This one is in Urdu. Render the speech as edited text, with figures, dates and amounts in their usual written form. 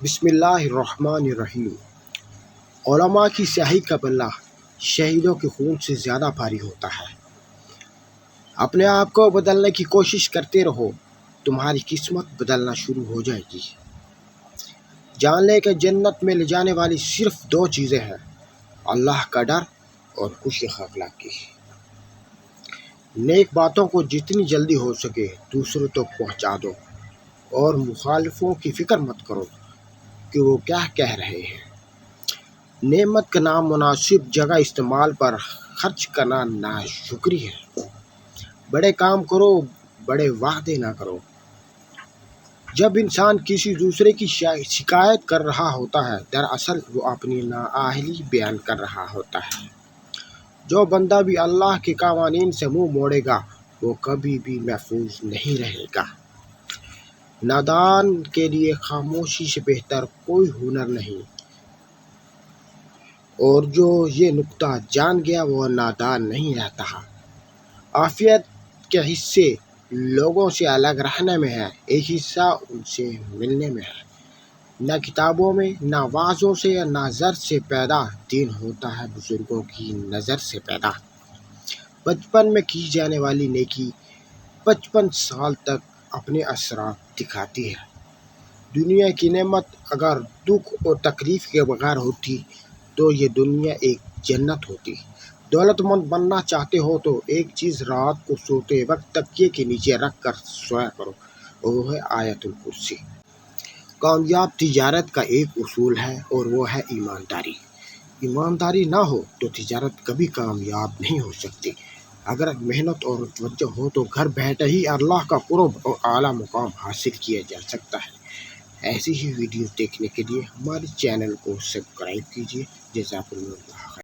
بسم اللہ الرحمن الرحیم۔ علماء کی سیاہی کا پلہ شہیدوں کے خون سے زیادہ بھاری ہوتا ہے۔ اپنے آپ کو بدلنے کی کوشش کرتے رہو، تمہاری قسمت بدلنا شروع ہو جائے گی۔ جان لے کہ جنت میں لے جانے والی صرف دو چیزیں ہیں، اللہ کا ڈر اور خوش اخلاقی۔ نیک باتوں کو جتنی جلدی ہو سکے دوسروں تک پہنچا دو، اور مخالفوں کی فکر مت کرو کہ وہ کیا کہہ رہے ہیں۔ نعمت کا نامناسب جگہ استعمال پر خرچ کرنا ناشکری ہے۔ بڑے کام کرو، بڑے وعدے نہ کرو۔ جب انسان کسی دوسرے کی شکایت کر رہا ہوتا ہے، دراصل وہ اپنی نااہلی بیان کر رہا ہوتا ہے۔ جو بندہ بھی اللہ کے قوانین سے منہ موڑے گا وہ کبھی بھی محفوظ نہیں رہے گا۔ نادان کے لیے خاموشی سے بہتر کوئی ہنر نہیں، اور جو یہ نکتہ جان گیا وہ نادان نہیں رہتا۔ عافیت کے حصے لوگوں سے الگ رہنے میں ہے، ایک حصہ ان سے ملنے میں ہے۔ نہ کتابوں میں، نہ وعظوں سے، نہ زر سے پیدا دین ہوتا ہے، بزرگوں کی نظر سے پیدا۔ بچپن میں کی جانے والی نیکی 55 سال تک اپنے اثرات دکھاتی ہے۔ دنیا کی نعمت اگر دکھ اور تکلیف کے بغیر ہوتی تو یہ دنیا ایک جنت ہوتی۔ دولت مند بننا چاہتے ہو تو ایک چیز رات کو سوتے وقت تکیے کے نیچے رکھ کر سویا کرو، اور وہ ہے آیت الکرسی۔ کامیاب تجارت کا ایک اصول ہے، اور وہ ہے ایمانداری۔ ایمانداری نہ ہو تو تجارت کبھی کامیاب نہیں ہو سکتی۔ اگر محنت اور توجہ ہو تو گھر بیٹھے ہی اللہ کا قرب اور اعلیٰ مقام حاصل کیا جا سکتا ہے۔ ایسی ہی ویڈیوز دیکھنے کے لیے ہمارے چینل کو سبسکرائب کیجیے۔ جزاک اللہ۔